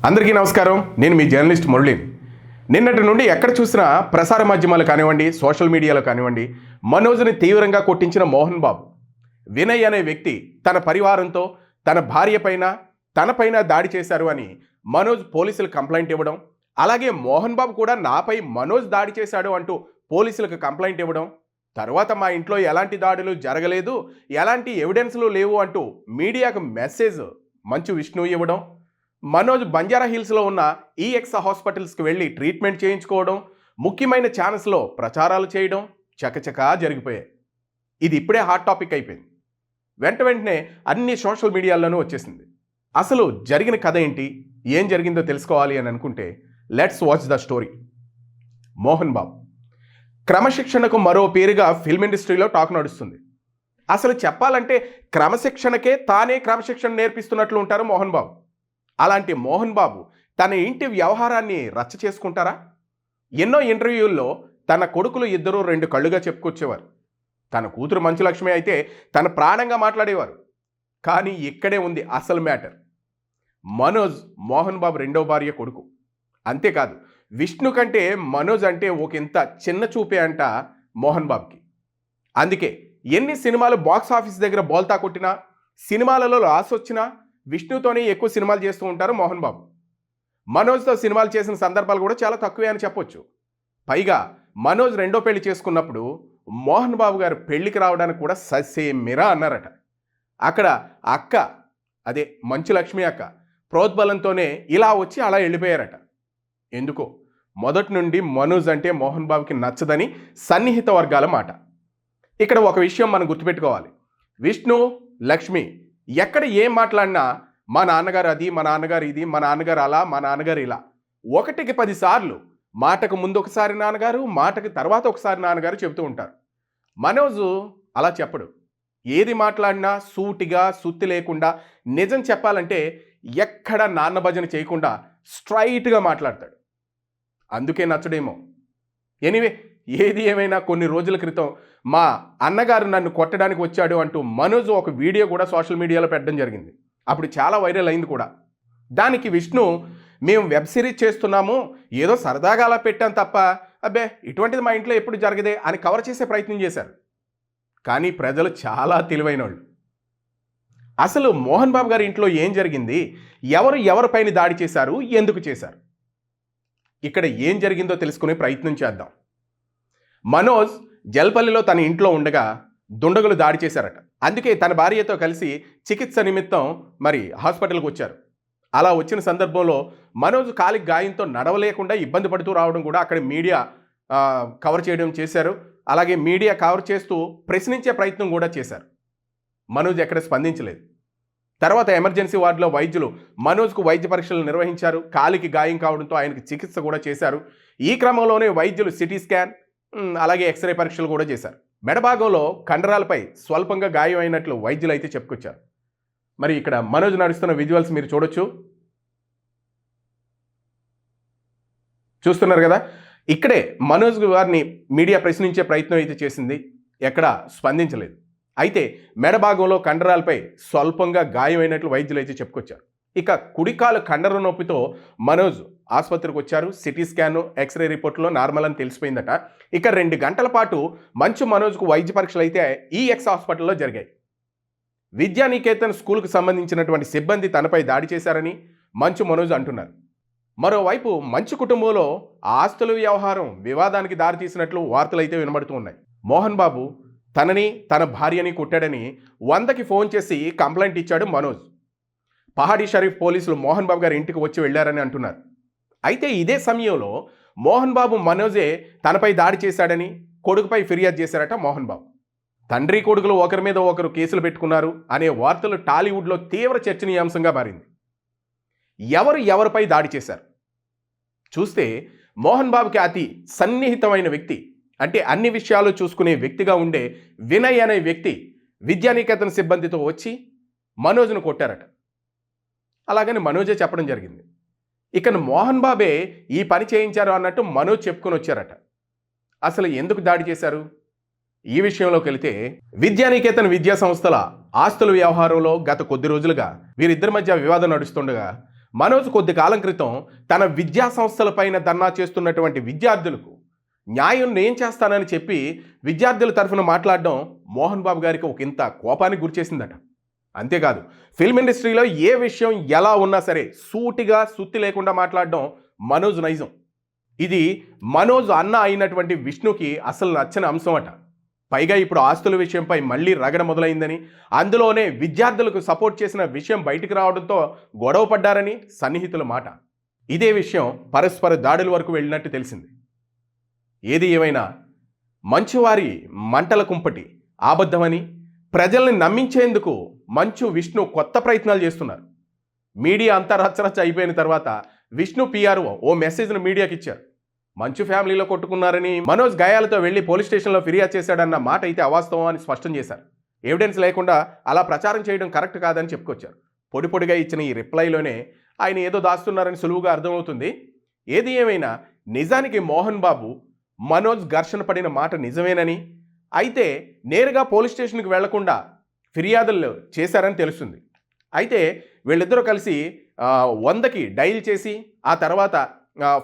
అందరికీ నమస్కారం. నేను మీ జర్నలిస్ట్ మురళీని. నిన్నటి నుండి ఎక్కడ చూసినా ప్రసార మాధ్యమాలు కానివ్వండి, సోషల్ మీడియాలో కానివ్వండి, మనోజ్ని తీవ్రంగా కొట్టించిన మోహన్ బాబు, వినయ్ అనే వ్యక్తి తన పరివారంతో తన భార్య పైన తనపైన దాడి చేశారు అని మనోజ్ పోలీసులకు కంప్లైంట్ ఇవ్వడం, అలాగే మోహన్ బాబు కూడా నాపై మనోజ్ దాడి చేశాడు అంటూ పోలీసులకు కంప్లైంట్ ఇవ్వడం, తర్వాత మా ఇంట్లో ఎలాంటి దాడులు జరగలేదు, ఎలాంటి ఎవిడెన్స్లు లేవు అంటూ మీడియాకు మెసేజ్ మంచు విష్ణు ఇవ్వడం, మనోజ్ బంజారా హిల్స్లో ఉన్న ఈఎక్స్ హాస్పిటల్స్కి వెళ్ళి ట్రీట్మెంట్ చేయించుకోవడం, ముఖ్యమైన ఛానల్స్లో ప్రచారాలు చేయడం చకచకా జరిగిపోయాయి. ఇది ఇప్పుడే హాట్ టాపిక్ అయిపోయింది. వెంటనే అన్ని సోషల్ మీడియాల్లోనూ వచ్చేసింది. అసలు జరిగిన కథ ఏంటి, ఏం జరిగిందో తెలుసుకోవాలి అని అనుకుంటే let's watch the story. Mohan Babu క్రమశిక్షణకు మరో పేరుగా ఫిల్మ్ ఇండస్ట్రీలో టాక్ నడుస్తుంది. అసలు చెప్పాలంటే క్రమశిక్షణకే తానే క్రమశిక్షణ నేర్పిస్తున్నట్లు ఉంటారు మోహన్ బాబు. అలాంటి మోహన్ బాబు తన ఇంటి వ్యవహారాన్ని రచ్చ చేసుకుంటారా? ఎన్నో ఇంటర్వ్యూల్లో తన కొడుకులు ఇద్దరు రెండు కళ్ళుగా చెప్పుకొచ్చేవారు. తన కూతురు మంచు లక్ష్మి అయితే తన ప్రాణంగా మాట్లాడేవారు. కానీ ఇక్కడే ఉంది అసలు మ్యాటర్. మనోజ్ మోహన్ బాబు రెండో భార్య కొడుకు. అంతేకాదు, విష్ణు కంటే మనోజ్ అంటే ఒకంత చిన్న చూపే అంట మోహన్ బాబుకి. అందుకే ఎన్ని సినిమాలు బాక్స్ ఆఫీస్ దగ్గర బోల్తా కొట్టినా, సినిమాలలో లాస్ వచ్చినా విష్ణుతోనే ఎక్కువ సినిమాలు చేస్తూ ఉంటారు మోహన్ బాబు. మనోజ్తో సినిమాలు చేసిన సందర్భాలు కూడా చాలా తక్కువే అని చెప్పొచ్చు. పైగా మనోజ్ రెండో పెళ్లి చేసుకున్నప్పుడు మోహన్ బాబు గారు పెళ్లికి రావడానికి కూడా ససేమిరా అన్నారట. అక్కడ అక్క, అదే మంచు లక్ష్మి అక్క ప్రోద్బలంతోనే ఇలా వచ్చి అలా వెళ్ళిపోయారట. ఎందుకో మొదటి నుండి మనోజ్ అంటే మోహన్ బాబుకి నచ్చదని సన్నిహిత వర్గాల మాట. ఇక్కడ ఒక విషయం మనం గుర్తుపెట్టుకోవాలి. విష్ణు, లక్ష్మి ఎక్కడ ఏం మాట్లాడినా మా నాన్నగారు అది, మా నాన్నగారు ఇది, మా నాన్నగారు అలా, మా నాన్నగారు ఇలా, 1కి 10 సార్లు మాటకు ముందు ఒకసారి నాన్నగారు, మాటకి తర్వాత ఒకసారి నాన్నగారు చెబుతూ ఉంటారు. మనోజు అలా చెప్పడు. ఏది మాట్లాడినా సూటిగా, సుత్తి లేకుండా, నిజం చెప్పాలంటే ఎక్కడ నాన్న భజన చేయకుండా స్ట్రైట్గా మాట్లాడతాడు. అందుకే నచ్చడేమో. ఎనీవే, ఏది ఏమైనా కొన్ని రోజుల క్రితం మా అన్నగారు నన్ను కొట్టడానికి వచ్చాడు అంటూ మనోజ్ ఒక వీడియో కూడా సోషల్ మీడియాలో పెట్టడం జరిగింది. అప్పుడు చాలా వైరల్ అయింది కూడా. దానికి విష్ణు, మేము వెబ్ సిరీస్ చేస్తున్నాము, ఏదో సరదాగా అలా పెట్టాం తప్ప అబ్బే ఇటువంటిది మా ఇంట్లో ఎప్పుడు జరగదే అని కవర్ చేసే ప్రయత్నం చేశారు. కానీ ప్రజలు చాలా తెలివైన వాళ్ళు. అసలు మోహన్ బాబు గారి ఇంట్లో ఏం జరిగింది, ఎవరిపైన దాడి చేశారు, ఎందుకు చేశారు, ఇక్కడ ఏం జరిగిందో తెలుసుకునే ప్రయత్నం చేద్దాం. మనోజ్ జల్పల్లిలో తన ఇంట్లో ఉండగా దుండగులు దాడి చేశారట. అందుకే తన భార్యతో కలిసి చికిత్స నిమిత్తం మరి హాస్పిటల్కి వచ్చారు. అలా వచ్చిన సందర్భంలో మనోజ్ కాలికి గాయంతో నడవలేకుండా ఇబ్బంది పడుతూ రావడం కూడా అక్కడ మీడియా కవర్ చేయడం చేశారు. అలాగే మీడియా కవర్ చేస్తూ ప్రశ్నించే ప్రయత్నం కూడా చేశారు. మనోజ్ ఎక్కడ స్పందించలేదు. తర్వాత ఎమర్జెన్సీ వార్డులో వైద్యులు మనోజ్కు వైద్య పరీక్షలు నిర్వహించారు. కాలికి గాయం కావడంతో ఆయనకు చికిత్స కూడా చేశారు. ఈ క్రమంలోనే వైద్యులు సిటీ స్కాన్, అలాగే ఎక్స్రే పరీక్షలు కూడా చేశారు. మెడభాగంలో కండరాలపై స్వల్పంగా గాయం అయినట్లు వైద్యులు అయితే చెప్పుకొచ్చారు. మరి ఇక్కడ మనోజ్ నడుస్తున్న విజువల్స్ మీరు చూస్తున్నారు కదా. ఇక్కడే మనోజ్ గారిని మీడియా ప్రశ్నించే ప్రయత్నం అయితే చేసింది, ఎక్కడ స్పందించలేదు. అయితే మెడభాగంలో కండరాలపై స్వల్పంగా గాయమైనట్లు వైద్యులు అయితే చెప్పుకొచ్చారు. ఇక కుడికాలు కండర నొప్పితో మనోజ్ ఆసుపత్రికి వచ్చారు. సిటీ స్కాన్, ఎక్స్రే రిపోర్ట్లో నార్మల్ అని తెలిసిపోయిందట. ఇక 2 గంటల పాటు మంచు మనోజ్కు వైద్య పరీక్షలు అయితే ఈఎక్స్ హాస్పిటల్లో జరిగాయి. విద్యానికేతన్ స్కూల్కు సంబంధించినటువంటి సిబ్బంది తనపై దాడి చేశారని మంచు మనోజ్ అంటున్నారు. మరోవైపు మంచు కుటుంబంలో ఆస్తుల వ్యవహారం వివాదానికి దారితీసినట్లు వార్తలు అయితే వినబడుతూ ఉన్నాయి. మోహన్ బాబు తనని తన భార్యని కొట్టాడని 100కి ఫోన్ చేసి కంప్లైంట్ ఇచ్చాడు మనోజ్. పహాడీ షరీఫ్ పోలీసులు మోహన్ బాబు గారి ఇంటికి వచ్చి వెళ్ళారని అంటున్నారు. అయితే ఇదే సమయంలో మోహన్ బాబు మనోజే తనపై దాడి చేశాడని కొడుకుపై ఫిర్యాదు చేశారట మోహన్ బాబు. తండ్రి కొడుకులు ఒకరి మీద ఒకరు కేసులు పెట్టుకున్నారు అనే వార్తలు టాలీవుడ్లో తీవ్ర చర్చనీయాంశంగా మారింది. ఎవరిపై దాడి చేశారు చూస్తే మోహన్ బాబుకి అతి సన్నిహితమైన వ్యక్తి, అంటే అన్ని విషయాలు చూసుకునే వ్యక్తిగా ఉండే వినయ్ అనే వ్యక్తి విద్యానికేతన్ సిబ్బందితో వచ్చి మనోజ్ను కొట్టారట. అలాగని మనోజే చెప్పడం జరిగింది. ఇక మోహన్ బాబే ఈ పని చేయించారు అన్నట్టు మనోజ్ చెప్పుకొని వచ్చారట. అసలు ఎందుకు దాడి చేశారు ఈ విషయంలోకి వెళితే, విద్యానికేతన్ విద్యా సంస్థల ఆస్తుల వ్యవహారంలో గత కొద్ది రోజులుగా వీరిద్దరి మధ్య వివాదం నడుస్తుండగా మనోజ్ కొద్ది కాలం క్రితం తన విద్యా సంస్థలపైన ధర్నా చేస్తున్నటువంటి విద్యార్థులకు న్యాయం నేను చేస్తానని చెప్పి విద్యార్థుల తరఫున మాట్లాడడం మోహన్ బాబు గారికి ఒక ఇంత కోపానికి గురిచేసిందట. అంతేకాదు, ఫిల్మ్ ఇండస్ట్రీలో ఏ విషయం ఎలా ఉన్నా సరే సూటిగా సుత్తి లేకుండా మాట్లాడడం మనోజ్ నైజం. ఇది మనోజ్ అన్న అయినటువంటి విష్ణుకి అసలు నచ్చని అంశం అట. పైగా ఇప్పుడు ఆస్తుల విషయంపై మళ్ళీ రగడ మొదలైందని, అందులోనే విద్యార్థులకు సపోర్ట్ చేసిన విషయం బయటికి రావడంతో గొడవ పడ్డారని సన్నిహితుల మాట. ఇదే విషయం పరస్పర దాడుల వరకు వెళ్ళినట్టు తెలిసింది. ఏది ఏమైనా మంచువారి మంటల కుంపటి ఆబద్ధమని ప్రజల్ని నమ్మించేందుకు మంచు విష్ణు కొత్త ప్రయత్నాలు చేస్తున్నారు. మీడియా అంతా రచ్చరచ్చ అయిపోయిన తర్వాత విష్ణు పిఆర్ఓ ఓ మెసేజ్ను మీడియాకి ఇచ్చారు. మంచు ఫ్యామిలీలో కొట్టుకున్నారని, మనోజ్ గాయాలతో వెళ్ళి పోలీస్ స్టేషన్లో ఫిర్యాదు చేశాడన్న మాట అయితే అవాస్తవం అని స్పష్టం చేశారు. ఎవిడెన్స్ లేకుండా అలా ప్రచారం చేయడం కరెక్ట్ కాదని చెప్పుకొచ్చారు. పొడి పొడిగా ఇచ్చిన ఈ రిప్లైలోనే ఆయన ఏదో దాస్తున్నారని సులువుగా అర్థమవుతుంది. ఏది ఏమైనా నిజానికి మోహన్ బాబు మనోజ్ ఘర్షణ పడిన మాట నిజమేనని, అయితే నేరుగా పోలీస్ స్టేషన్కి వెళ్లకుండా ఫిర్యాదులు చేశారని తెలుస్తుంది. అయితే వీళ్ళిద్దరూ కలిసి 100కి డైల్ చేసి ఆ తర్వాత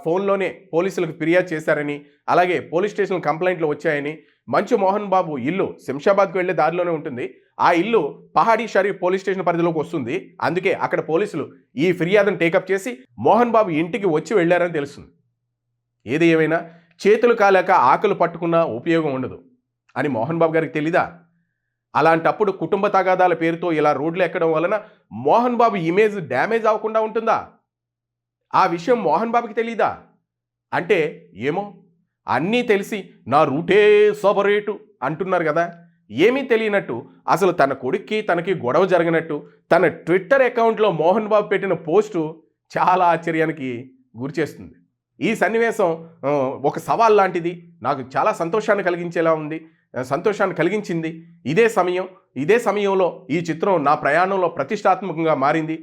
ఫోన్లోనే పోలీసులకు ఫిర్యాదు చేశారని, అలాగే పోలీస్ స్టేషన్ కంప్లైంట్లు వచ్చాయని, మంచు మోహన్ బాబు ఇల్లు శంషాబాద్కు వెళ్ళే దారిలోనే ఉంటుంది. ఆ ఇల్లు పహాడీ షరీఫ్ పోలీస్ స్టేషన్ పరిధిలోకి వస్తుంది. అందుకే అక్కడ పోలీసులు ఈ ఫిర్యాదును టేకప్ చేసి మోహన్ బాబు ఇంటికి వచ్చి వెళ్ళారని తెలుస్తుంది. ఏది ఏమైనా చేతులు కాలేక ఆకులు పట్టుకున్నా ఉపయోగం ఉండదు అని మోహన్ బాబు గారికి తెలీదా? అలాంటప్పుడు కుటుంబ తగాదాల పేరుతో ఇలా రోడ్లు ఎక్కడం వలన మోహన్ బాబు ఇమేజ్ డ్యామేజ్ అవ్వకుండా ఉంటుందా? ఆ విషయం మోహన్ బాబుకి తెలీదా? అంటే ఏమో అన్నీ తెలిసి నా రూటే సపరేటు అంటున్నారు కదా. ఏమీ తెలియనట్టు అసలు తన కొడుక్కి తనకి గొడవ జరిగినట్టు తన ట్విట్టర్ అకౌంట్లో మోహన్ బాబు పెట్టిన పోస్టు చాలా ఆశ్చర్యానికి గురిచేస్తుంది. ఈ సన్నివేశం ఒక సవాల్ లాంటిది, నాకు చాలా సంతోషాన్ని కలిగించింది. ఇదే సమయంలో ఈ చిత్రం నా ప్రయాణంలో ప్రతిష్టాత్మకంగా మారింది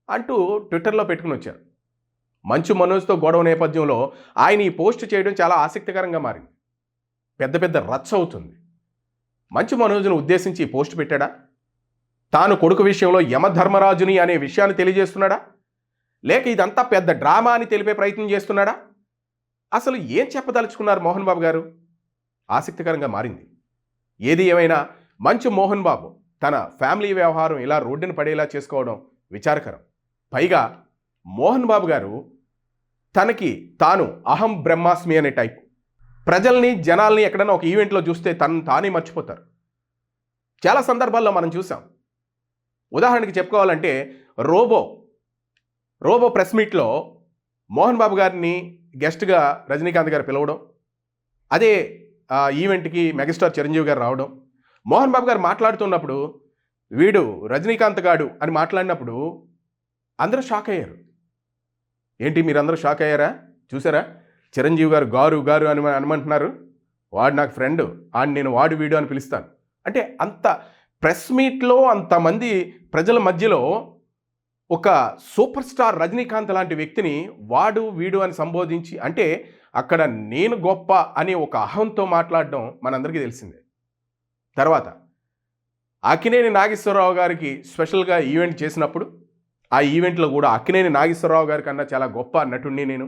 అంటూ ట్విట్టర్లో పెట్టుకుని వచ్చారు. మంచు మనోజ్తో గొడవ నేపథ్యంలో ఆయన ఈ పోస్ట్ చేయడం చాలా ఆసక్తికరంగా మారింది. పెద్ద పెద్ద రచ్చ అవుతుంది. మంచు మనోజ్ను ఉద్దేశించి ఈ పోస్ట్ పెట్టాడా? తాను కొడుకు విషయంలో యమధర్మరాజుని అనే విషయాన్ని తెలియజేస్తున్నాడా? లేక ఇదంతా పెద్ద డ్రామా అని తెలిపే ప్రయత్నం చేస్తున్నాడా? అసలు ఏం చెప్పదలుచుకున్నారు మోహన్ బాబు గారు? ఆసక్తికరంగా మారింది. ఏది ఏమైనా మంచు మోహన్ బాబు తన ఫ్యామిలీ వ్యవహారం ఇలా రోడ్డున పడేలా చేసుకోవడం విచారకరం. పైగా మోహన్ బాబు గారు తనకి తాను అహం బ్రహ్మాస్మి అనే టైపు. ప్రజల్ని జనాల్ని ఎక్కడైనా ఒక ఈవెంట్లో చూస్తే తానే మర్చిపోతారు. చాలా సందర్భాల్లో మనం చూసాం. ఉదాహరణకి చెప్పుకోవాలంటే రోబో ప్రెస్ మీట్లో మోహన్ బాబు గారిని గెస్ట్గా రజనీకాంత్ గారు పిలవడం, అదే ఈవెంట్కి మెగాస్టార్ చిరంజీవి గారు రావడం, మోహన్ బాబు గారు మాట్లాడుతున్నప్పుడు వీడు రజనీకాంత్ గాడు అని మాట్లాడినప్పుడు అందరూ షాక్ అయ్యారు. ఏంటి మీరందరూ షాక్ అయ్యారా? చూసారా, చిరంజీవి గారు గారు అని అనమంటున్నారు, వాడు నాకు ఫ్రెండ్, నేను వాడు వీడు అని పిలుస్తాను అంటే. అంత ప్రెస్ మీట్లో అంతమంది ప్రజల మధ్యలో ఒక సూపర్ స్టార్ రజనీకాంత్ లాంటి వ్యక్తిని వాడు వీడు అని సంబోధించి, అంటే అక్కడ నేను గొప్ప అనే ఒక అహంతో మాట్లాడడం మనందరికీ తెలిసిందే. తర్వాత అక్కినేని నాగేశ్వరరావు గారికి స్పెషల్గా ఈవెంట్ చేసినప్పుడు ఆ ఈవెంట్లో కూడా అక్కినేని నాగేశ్వరరావు గారి కన్నా చాలా గొప్ప నటుడిని నేను,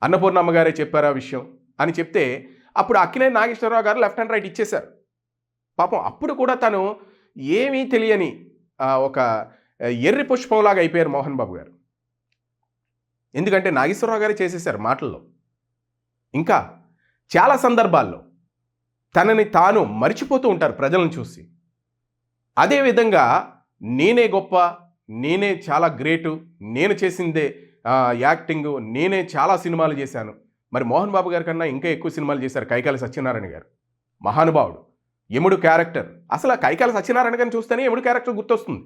అన్నపూర్ణమ్మ గారే చెప్పారు ఆ విషయం అని చెప్తే అప్పుడు అక్కినేని నాగేశ్వరరావు గారు లెఫ్ట్ అండ్ రైట్ ఇచ్చేశారు. పాపం అప్పుడు కూడా తను ఏమీ తెలియని ఒక ఎర్రి పుష్పంలాగా అయిపోయారు మోహన్ బాబు గారు. ఎందుకంటే నాగేశ్వరరావు గారే చేసేశారు మాటల్లో. ఇంకా చాలా సందర్భాల్లో తనని తాను మరిచిపోతూ ఉంటారు ప్రజలను చూసి. అదేవిధంగా నేనే గొప్ప, నేనే చాలా గ్రేటు, నేను చేసిందే యాక్టింగ్, నేనే చాలా సినిమాలు చేశాను. మరి మోహన్ బాబు గారి కన్నా ఇంకా ఎక్కువ సినిమాలు చేశారు కైకాల సత్యనారాయణ గారు. మహానుభావుడు, యముడు క్యారెక్టర్. అసలు కైకాల సత్యనారాయణ గారిని చూస్తేనే యముడు క్యారెక్టర్ గుర్తొస్తుంది.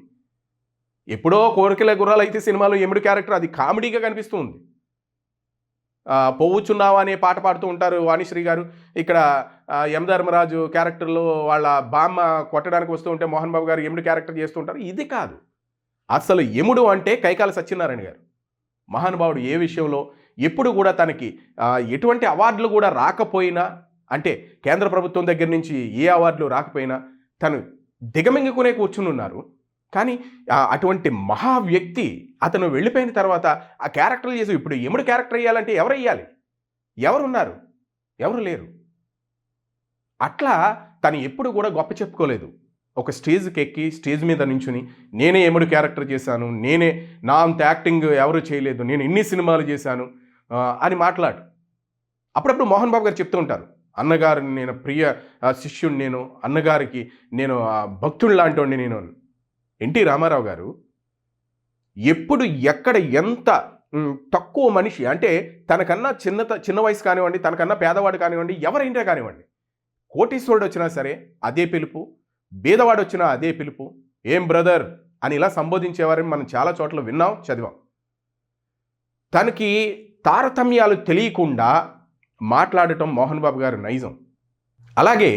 ఎప్పుడో కోరికల గుర్రాలు అయితే సినిమాలో యముడు క్యారెక్టర్ అది కామెడీగా కనిపిస్తూ ఉంది. పోవుచున్నావా అనే పాట పాడుతూ ఉంటారు వాణిశ్రీ గారు. ఇక్కడ యమధర్మరాజు క్యారెక్టర్లో వాళ్ళ బామ్మ కొట్టడానికి వస్తూ ఉంటే మోహన్ బాబు గారు యముడు క్యారెక్టర్ చేస్తూ ఉంటారు. ఇది కాదు, అసలు యముడు అంటే కైకాల సత్యనారాయణ గారు. మహానుభావుడు ఏ విషయంలో ఎప్పుడు కూడా తనకి ఎటువంటి అవార్డులు కూడా రాకపోయినా, అంటే కేంద్ర ప్రభుత్వం దగ్గర నుంచి ఏ అవార్డులు రాకపోయినా తను దిగమింగుకునే కూర్చుని ఉన్నారు. కానీ అటువంటి మహా వ్యక్తి అతను వెళ్ళిపోయిన తర్వాత ఆ క్యారెక్టర్లు చేసి ఇప్పుడు ఎముడు క్యారెక్టర్ వేయాలంటే ఎవరు వేయాలి? ఎవరున్నారు? ఎవరు లేరు. అట్లా తను ఎప్పుడు కూడా గొప్ప చెప్పుకోలేదు. ఒక స్టేజ్కి ఎక్కి స్టేజ్ మీద నించుని నేనే ఎముడు క్యారెక్టర్ చేశాను, నేనే నా అంత యాక్టింగ్ ఎవరు చేయలేదు, నేను ఇన్ని సినిమాలు చేశాను అని మాట్లాడు. అప్పుడప్పుడు మోహన్ బాబు గారు చెప్తూ ఉంటారు, అన్నగారిని నేను ప్రియ శిష్యుడిని, నేను అన్నగారికి నేను భక్తుడు లాంటి నేను. ఎన్టీ రామారావు గారు ఎప్పుడు ఎక్కడ ఎంత తక్కువ మనిషి అంటే తనకన్నా చిన్న వయసు కానివ్వండి, తనకన్నా పేదవాడు కానివ్వండి, ఎవరైనా కానివ్వండి, కోటీశ్వరుడు వచ్చినా సరే అదే పిలుపు, బీదవాడు వచ్చినా అదే పిలుపు, ఏం బ్రదర్ అని ఇలా సంబోధించేవారని మనం చాలా చోట్ల విన్నాం, చదివాం. తనకి తారతమ్యాలు తెలియకుండా మాట్లాడటం మోహన్ బాబు గారు నైజం. అలాగే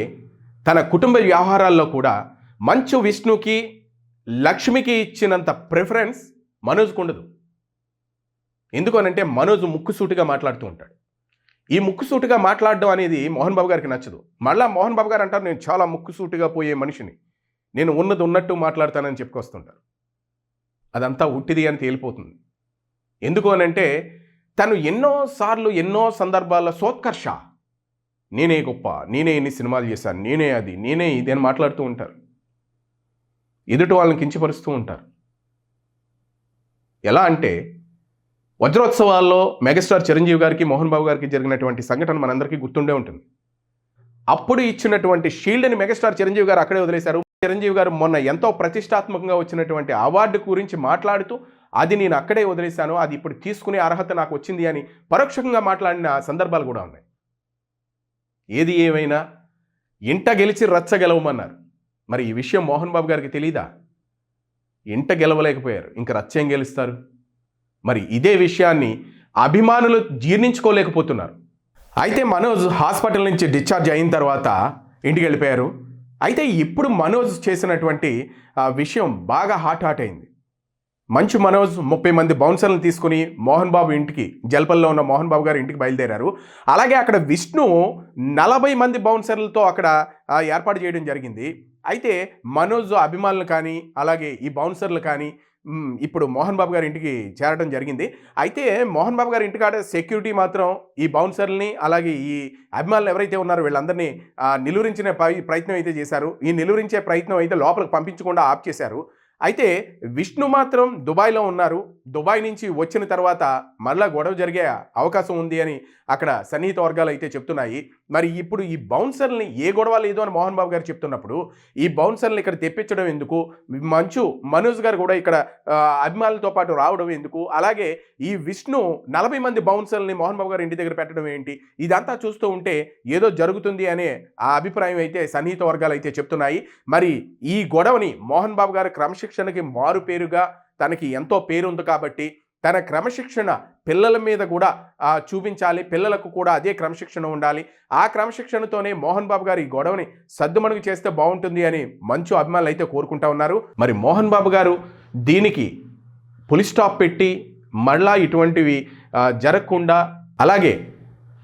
తన కుటుంబ వ్యవహారాల్లో కూడా మంచు విష్ణుకి లక్ష్మికి ఇచ్చినంత ప్రిఫరెన్స్ మనోజ్కు ఉండదు. ఎందుకనంటే మనోజ్ ముక్కుసూటిగా మాట్లాడుతూ ఉంటాడు. ఈ ముక్కుసూటిగా మాట్లాడడం అనేది మోహన్ బాబు గారికి నచ్చదు. మళ్ళీ మోహన్ బాబు గారు అంటారు, నేను చాలా ముక్కుసూటిగా పోయే మనిషిని, నేను ఉన్నది ఉన్నట్టు మాట్లాడతానని చెప్పుకొస్తుంటారు. అదంతా ఉట్టిది అని తేలిపోతుంది. ఎందుకు అనంటే తను ఎన్నోసార్లు ఎన్నో సందర్భాల్లో సోత్కర్ష, నేనే గొప్ప, నేనే ఇన్ని సినిమాలు చేశాను, నేనే అది, నేనే ఇది అని మాట్లాడుతూ ఉంటారు. ఎదుటి వాళ్ళని కించపరుస్తూ ఉంటారు. ఎలా అంటే వజ్రోత్సవాల్లో మెగాస్టార్ చిరంజీవి గారికి మోహన్ బాబు గారికి జరిగినటువంటి సంఘటన మనందరికీ గుర్తుండే ఉంటుంది. అప్పుడు ఇచ్చినటువంటి షీల్డ్ని మెగాస్టార్ చిరంజీవి గారు అక్కడే వదిలేశారు. చిరంజీవి గారు మొన్న ఎంతో ప్రతిష్టాత్మకంగా వచ్చినటువంటి అవార్డు గురించి మాట్లాడుతూ అది నేను అక్కడే వదిలేశాను, అది ఇప్పుడు తీసుకునే అర్హత నాకు వచ్చింది అని పరోక్షంగా మాట్లాడిన సందర్భాలు కూడా ఉన్నాయి. ఏది ఏమైనా ఇంట గెలిచి రచ్చ గెలవమన్నారు. మరి ఈ విషయం మోహన్ బాబు గారికి తెలీదా? ఇంట గెలవలేకపోయారు, ఇంక రచ్చ ఏం గెలుస్తారు? మరి ఇదే విషయాన్ని అభిమానులు జీర్ణించుకోలేకపోతున్నారు. అయితే మనోజ్ హాస్పిటల్ నుంచి డిశ్చార్జ్ అయిన తర్వాత ఇంటికి వెళ్ళిపోయారు. అయితే ఇప్పుడు మనోజ్ చేసినటువంటి విషయం బాగా హాట్ అయింది. మంచు మనోజ్ 30 మంది బౌన్సర్లను తీసుకుని మోహన్ బాబు ఇంటికి, జల్పల్లో ఉన్న మోహన్ బాబు గారి ఇంటికి బయలుదేరారు. అలాగే అక్కడ విష్ణు 40 మంది బౌన్సర్లతో అక్కడ ఏర్పాటు చేయడం జరిగింది. అయితే మనోజ్ అభిమానులు కానీ అలాగే ఈ బౌన్సర్లు కానీ ఇప్పుడు మోహన్ బాబు గారి ఇంటికి చేరడం జరిగింది. అయితే మోహన్ బాబు గారి ఇంటికాడ సెక్యూరిటీ మాత్రం ఈ బౌన్సర్లని అలాగే ఈ అభిమానులు ఎవరైతే ఉన్నారో వీళ్ళందరినీ నిలువరించిన ప్రయత్నం అయితే చేశారు. ఈ నిలువరించే ప్రయత్నం అయితే లోపలికి పంపించకుండా ఆప్ చేశారు. అయితే విష్ణు మాత్రం దుబాయ్లో ఉన్నారు. దుబాయ్ నుంచి వచ్చిన తర్వాత మళ్ళా గొడవ జరిగే అవకాశం ఉంది అని అక్కడ సన్నిహిత వర్గాలు అయితే చెప్తున్నాయి. మరి ఇప్పుడు ఈ బౌన్సర్ని ఏ గొడవ లేదు అని మోహన్ బాబు గారు చెప్తున్నప్పుడు ఈ బౌన్సర్ని ఇక్కడ తెప్పించడం ఎందుకు? మనోజ్ గారు కూడా ఇక్కడ అభిమానులతో పాటు రావడం ఎందుకు? అలాగే ఈ విష్ణు 40 మంది బౌన్సర్ని మోహన్ బాబు గారు ఇంటి దగ్గర పెట్టడం ఏంటి? ఇదంతా చూస్తూ ఉంటే ఏదో జరుగుతుంది అనే ఆ అభిప్రాయం అయితే సన్నిహిత వర్గాలు అయితే చెప్తున్నాయి. మరి ఈ గొడవని మోహన్ బాబు గారు క్రమశిక్షణకి మారు పేరుగా తనకి ఎంతో పేరుంది కాబట్టి తన క్రమశిక్షణ పిల్లల మీద కూడా చూపించాలి, పిల్లలకు కూడా అదే క్రమశిక్షణ ఉండాలి. ఆ క్రమశిక్షణతోనే మోహన్ బాబు గారు ఈ గొడవని సద్దుమణుగు చేస్తే బాగుంటుంది అని మంచు అభిమానులు అయితే కోరుకుంటా ఉన్నారు. మరి మోహన్ బాబు గారు దీనికి పులి స్టాప్ పెట్టి మళ్ళా ఇటువంటివి జరగకుండా అలాగే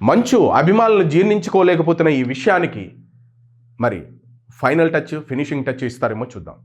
మంచు అభిమానులు జీర్ణించుకోలేకపోతున్న ఈ విషయానికి మరి ఫైనల్ టచ్, ఫినిషింగ్ టచ్ ఇస్తారేమో చూద్దాం.